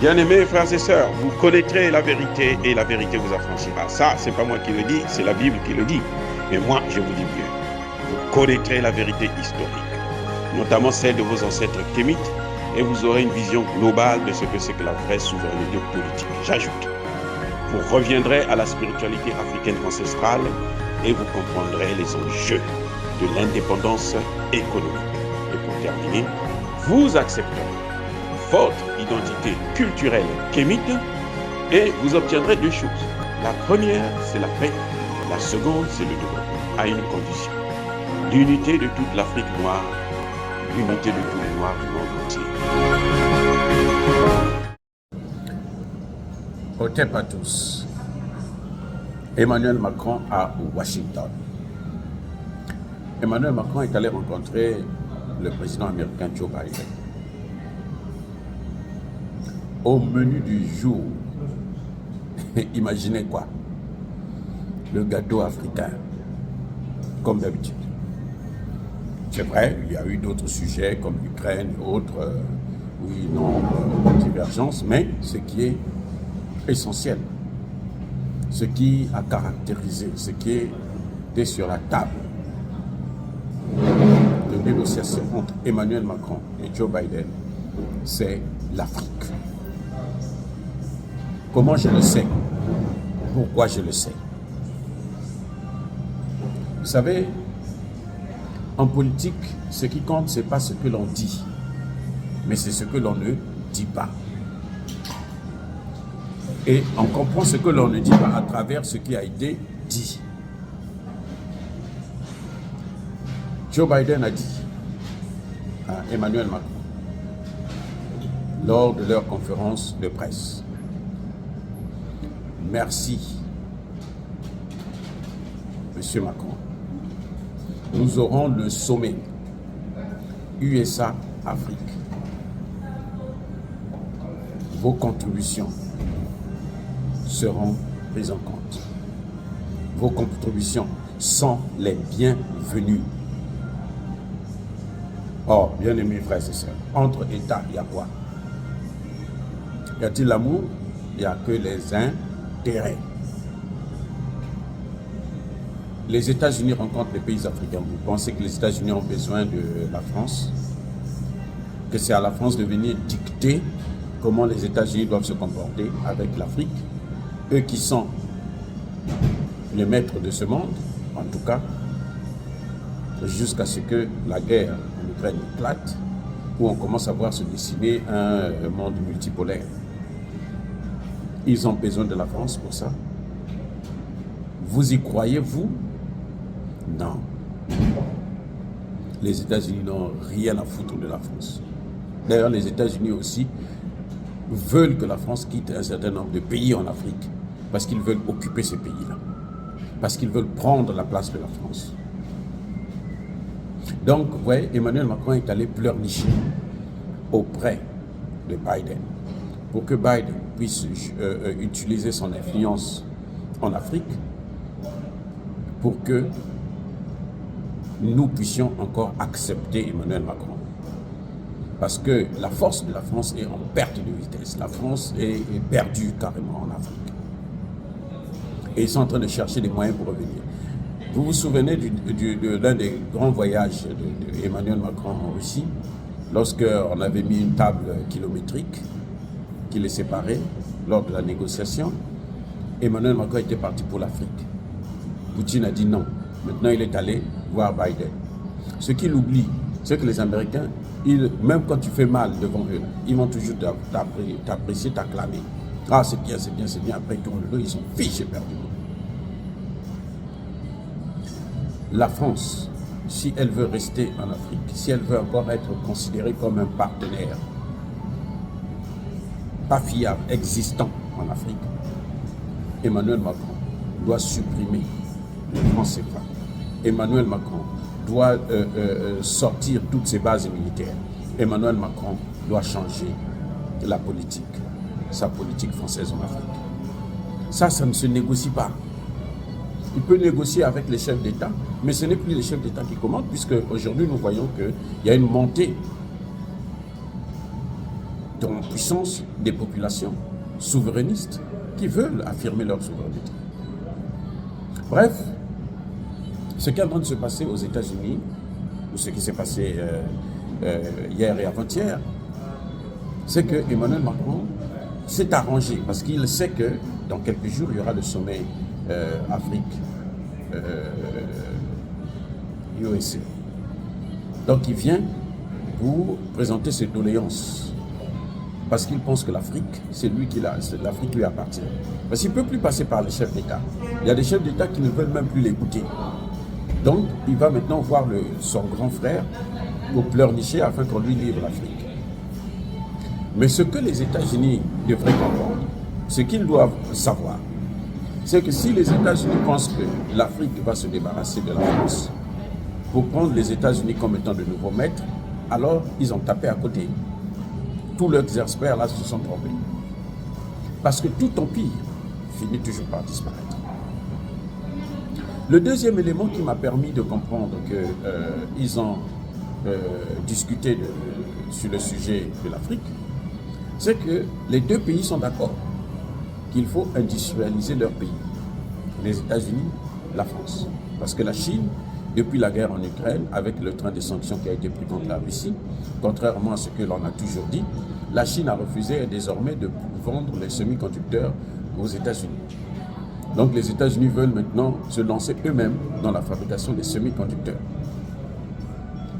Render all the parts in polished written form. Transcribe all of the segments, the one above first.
Bien-aimés frères et sœurs, vous connaîtrez la vérité et la vérité vous affranchira. Ça, c'est pas moi qui le dis, c'est la Bible qui le dit. Mais moi, je vous dis mieux. Vous connaîtrez la vérité historique, notamment celle de vos ancêtres kémites, et vous aurez une vision globale de ce que c'est que la vraie souveraineté politique. J'ajoute, vous reviendrez à la spiritualité africaine ancestrale et vous comprendrez les enjeux de l'indépendance économique. Et pour terminer, vous accepterez votre identité culturelle kémite et vous obtiendrez deux choses. La première, c'est la paix. La seconde, c'est le développement, à une condition. L'unité de toute l'Afrique noire, l'unité de tous les Noirs du monde entier. Hotep à tous. Emmanuel Macron à Washington. Emmanuel Macron est allé rencontrer le président américain Joe Biden. Au menu du jour, imaginez quoi? Le gâteau africain, comme d'habitude. C'est vrai, il y a eu d'autres sujets comme l'Ukraine et autres, oui, non, divergences, mais ce qui est essentiel, ce qui a caractérisé, ce qui était sur la table de négociation entre Emmanuel Macron et Joe Biden, c'est l'Afrique. Comment je le sais? Pourquoi je le sais? Vous savez, en politique, ce qui compte, ce n'est pas ce que l'on dit, mais c'est ce que l'on ne dit pas. Et on comprend ce que l'on ne dit pas à travers ce qui a été dit. Joe Biden a dit à Emmanuel Macron, lors de leur conférence de presse, merci, Monsieur Macron. Nous aurons le sommet USA-Afrique. Vos contributions seront prises en compte. Vos contributions sont les bienvenues. Or, bien-aimés frères et sœurs, entre États, il y a quoi? Y a-t-il l'amour? Il n'y a que les intérêts. Les États-Unis rencontrent les pays africains. Vous pensez que les États-Unis ont besoin de la France? Que c'est à la France de venir dicter comment les États-Unis doivent se comporter avec l'Afrique? Eux qui sont les maîtres de ce monde, en tout cas, jusqu'à ce que la guerre en Ukraine éclate, où on commence à voir se dessiner un monde multipolaire. Ils ont besoin de la France pour ça. Vous y croyez, vous? Non. Les États-Unis n'ont rien à foutre de la France. D'ailleurs, les États-Unis aussi veulent que la France quitte un certain nombre de pays en Afrique, parce qu'ils veulent occuper ces pays-là, parce qu'ils veulent prendre la place de la France. Donc, vous voyez, Emmanuel Macron est allé pleurnicher auprès de Biden, pour que Biden puisse utiliser son influence en Afrique, pour que nous puissions encore accepter Emmanuel Macron. Parce que la force de la France est en perte de vitesse. La France est perdue carrément en Afrique. Et ils sont en train de chercher des moyens pour revenir. Vous vous souvenez de l'un des grands voyages d'Emmanuel Macron en Russie, lorsqu'on avait mis une table kilométrique qui les séparait lors de la négociation. Emmanuel Macron était parti pour l'Afrique. Poutine a dit non. Maintenant, il est allé voir Biden. Ce qu'il oublie, c'est que les Américains, même quand tu fais mal devant eux, ils vont toujours t'apprécier, t'acclamer. Ah, c'est bien, c'est bien, c'est bien. Après, ils tournent le dos, ils sont fichés éperdument. La France, si elle veut rester en Afrique, si elle veut encore être considérée comme un partenaire pas fiable, existant en Afrique, Emmanuel Macron doit supprimer le franc CFA. Emmanuel Macron doit sortir toutes ses bases militaires. Emmanuel Macron doit changer la politique, sa politique française en Afrique. Ça ne se négocie pas. Il peut négocier avec les chefs d'État, mais ce n'est plus les chefs d'État qui commandent, puisque aujourd'hui nous voyons qu'il y a une montée en puissance des populations souverainistes qui veulent affirmer leur souveraineté. Bref, ce qui est en train de se passer aux États-Unis, ou ce qui s'est passé hier et avant-hier, c'est que Emmanuel Macron s'est arrangé parce qu'il sait que dans quelques jours, il y aura le sommet Afrique USA. Donc il vient pour présenter ses doléances parce qu'il pense que l'Afrique, c'est lui qui l'a, l'Afrique lui appartient. Parce qu'il ne peut plus passer par les chefs d'État. Il y a des chefs d'État qui ne veulent même plus l'écouter. Donc il va maintenant voir son grand frère pour pleurnicher afin qu'on lui livre l'Afrique. Mais ce que les États-Unis devraient comprendre, ce qu'ils doivent savoir, c'est que si les États-Unis pensent que l'Afrique va se débarrasser de la France pour prendre les États-Unis comme étant de nouveaux maîtres, alors ils ont tapé à côté. Tous leurs experts là se sont trompés. Parce que tout empire finit toujours par disparaître. Le deuxième élément qui m'a permis de comprendre qu'ils ont discuté sur le sujet de l'Afrique, c'est que les deux pays sont d'accord qu'il faut industrialiser leur pays. Les États-Unis, la France. Parce que la Chine, depuis la guerre en Ukraine, avec le train de sanctions qui a été pris contre la Russie, contrairement à ce que l'on a toujours dit, la Chine a refusé désormais de vendre les semi-conducteurs aux États-Unis. Donc les États-Unis veulent maintenant se lancer eux-mêmes dans la fabrication des semi-conducteurs.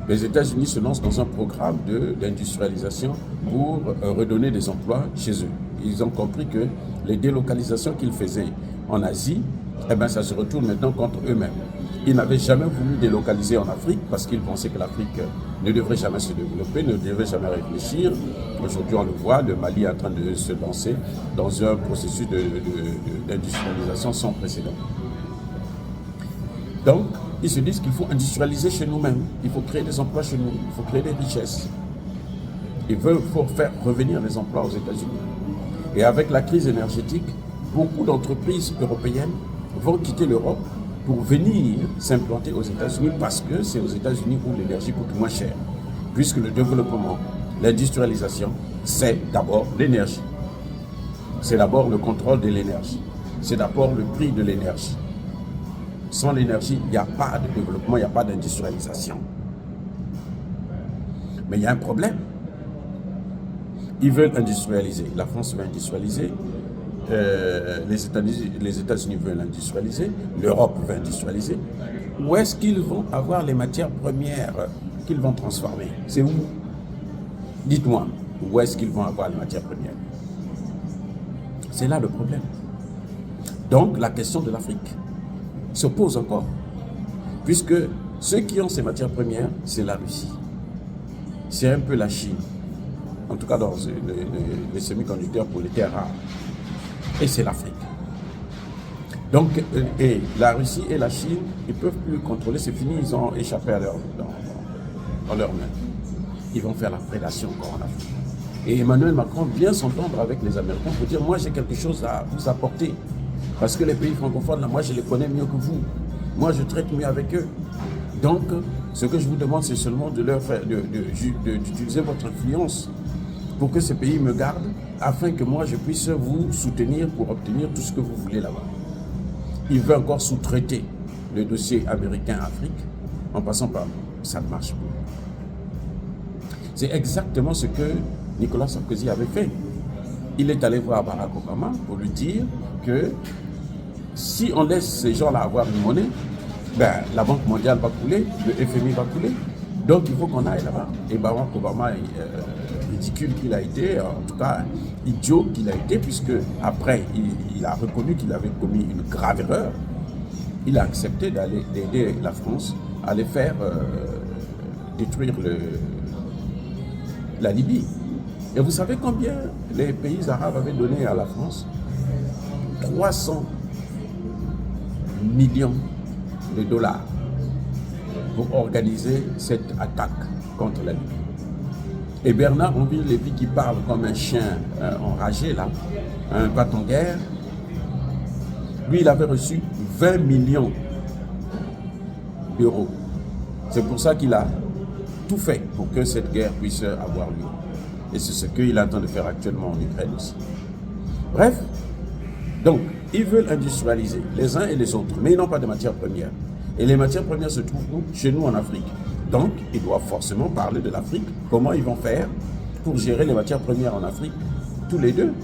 Les États-Unis se lancent dans un programme d'industrialisation pour redonner des emplois chez eux. Ils ont compris que les délocalisations qu'ils faisaient en Asie, ça se retourne maintenant contre eux-mêmes. Ils n'avaient jamais voulu délocaliser en Afrique parce qu'ils pensaient que l'Afrique ne devrait jamais se développer, ne devrait jamais réfléchir. Aujourd'hui, on le voit, le Mali est en train de se lancer dans un processus d'industrialisation sans précédent. Donc, ils se disent qu'il faut industrialiser chez nous-mêmes, il faut créer des emplois chez nous, il faut créer des richesses. Il faut faire revenir les emplois aux États-Unis. Et avec la crise énergétique, beaucoup d'entreprises européennes vont quitter l'Europe pour venir s'implanter aux États-Unis parce que c'est aux États-Unis où l'énergie coûte moins cher. Puisque le développement, l'industrialisation, c'est d'abord l'énergie. C'est d'abord le contrôle de l'énergie. C'est d'abord le prix de l'énergie. Sans l'énergie, il n'y a pas de développement, il n'y a pas d'industrialisation. Mais il y a un problème. Ils veulent industrialiser. La France veut industrialiser. Les États-Unis veulent industrialiser. L'Europe veut industrialiser. Où est-ce qu'ils vont avoir les matières premières qu'ils vont transformer? C'est où? Dites-moi, où est-ce qu'ils vont avoir les matières premières? C'est là le problème. Donc, la question de l'Afrique se pose encore. Puisque ceux qui ont ces matières premières, c'est la Russie. C'est un peu la Chine. En tout cas, dans les semi-conducteurs pour les terres rares. Et c'est l'Afrique. Donc, et la Russie et la Chine, ils ne peuvent plus contrôler, c'est fini, ils ont échappé à dans leurs mains. Ils vont faire la prédation encore en Afrique. Et Emmanuel Macron vient s'entendre avec les Américains pour dire, moi j'ai quelque chose à vous apporter. Parce que les pays francophones, là, moi je les connais mieux que vous. Moi je traite mieux avec eux. Donc, ce que je vous demande, c'est seulement de leur faire, d'utiliser votre influence pour que ces pays me gardent, afin que moi je puisse vous soutenir pour obtenir tout ce que vous voulez là-bas. Il veut encore sous-traiter le dossier américain-Afrique en passant par nous. Ça ne marche plus. C'est exactement ce que Nicolas Sarkozy avait fait. Il est allé voir Barack Obama pour lui dire que si on laisse ces gens-là avoir une monnaie, la Banque mondiale va couler, le FMI va couler, donc il faut qu'on aille là-bas. Et Barack Obama ridicule qu'il a été, en tout cas idiot qu'il a été, puisque après il a reconnu qu'il avait commis une grave erreur. Il a accepté d'aider la France à les faire détruire la Libye. Et vous savez combien les pays arabes avaient donné à la France? 300 millions de dollars pour organiser cette attaque contre la Libye. Et Bernard-Henri Lévy, qui parle comme un chien enragé, là, un bâton-guerre, lui, il avait reçu 20 millions d'euros. C'est pour ça qu'il a tout fait pour que cette guerre puisse avoir lieu. Et c'est ce qu'il est en train de faire actuellement en Ukraine aussi. Bref, donc, ils veulent industrialiser les uns et les autres, mais ils n'ont pas de matières premières. Et les matières premières se trouvent chez nous en Afrique. Donc, ils doivent forcément parler de l'Afrique. Comment ils vont faire pour gérer les matières premières en Afrique, tous les deux.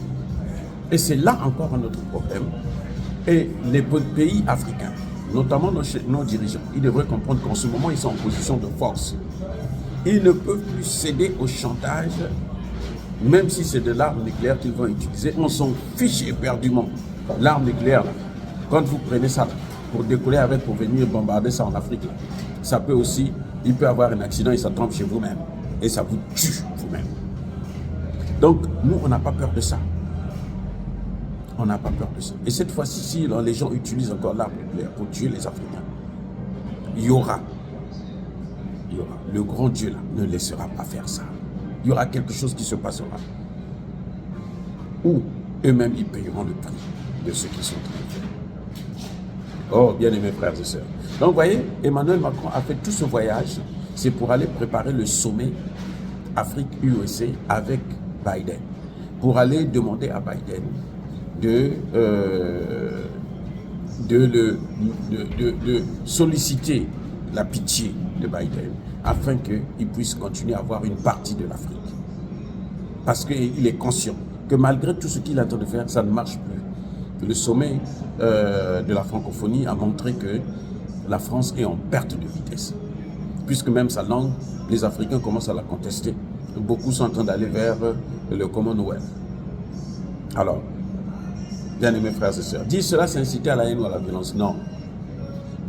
Et c'est là encore un autre problème. Et les pays africains, notamment nos dirigeants, ils devraient comprendre qu'en ce moment, ils sont en position de force. Ils ne peuvent plus céder au chantage, même si c'est de l'arme nucléaire qu'ils vont utiliser. On s'en fiche éperdument. L'arme nucléaire, quand vous prenez ça pour décoller avec, pour venir bombarder ça en Afrique, ça peut aussi, il peut avoir un accident et ça tombe chez vous-même. Et ça vous tue vous-même. Donc, nous, on n'a pas peur de ça. On n'a pas peur de ça. Et cette fois-ci, si les gens utilisent encore l'arme nucléaire pour tuer les Africains, il y aura. Le grand Dieu là ne laissera pas faire ça. Il y aura quelque chose qui se passera. Ou eux-mêmes, ils payeront le prix de ce qu'ils sont en train de faire. Oh, bien aimés frères et sœurs. Donc, vous voyez, Emmanuel Macron a fait tout ce voyage, c'est pour aller préparer le sommet Afrique-USA avec Biden. Pour aller demander à Biden de solliciter la pitié de Biden afin qu'il puisse continuer à avoir une partie de l'Afrique. Parce qu'il est conscient que malgré tout ce qu'il est en train de faire, ça ne marche plus. Le sommet de la francophonie a montré que la France est en perte de vitesse. Puisque même sa langue, les Africains commencent à la contester. Beaucoup sont en train d'aller vers le Commonwealth. Alors, bien aimés frères et sœurs, dire cela c'est inciter à la haine ou à la violence. Non.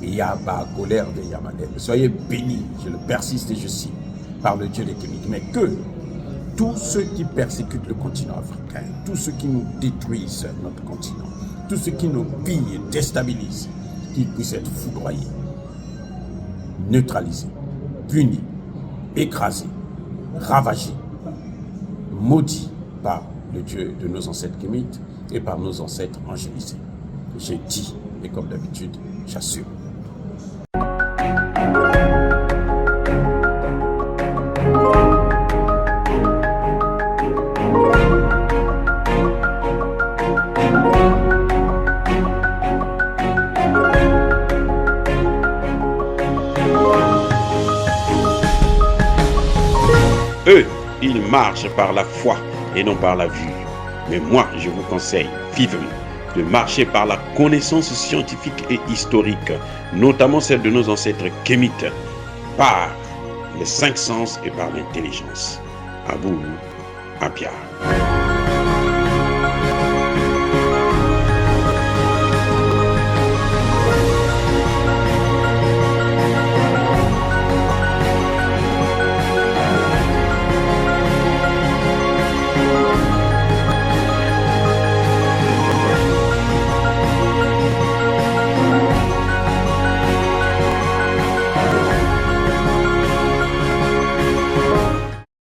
Il y a la colère de Yamadel. Soyez bénis, je le persiste et je signe, par le Dieu des Kémites. Mais que tous ceux qui persécutent le continent africain, tous ceux qui nous détruisent notre continent, tous ceux qui nous pillent et déstabilisent, qu'ils puissent être foudroyés, neutralisés, punis, écrasés, ravagés, maudits par le Dieu de nos ancêtres kémites et par nos ancêtres angélisés. J'ai dit, et comme d'habitude, j'assure. Eux, ils marchent par la foi et non par la vue. Mais moi, je vous conseille vivement de marcher par la connaissance scientifique et historique, notamment celle de nos ancêtres kémites, par les 5 sens et par l'intelligence. À vous, Apia.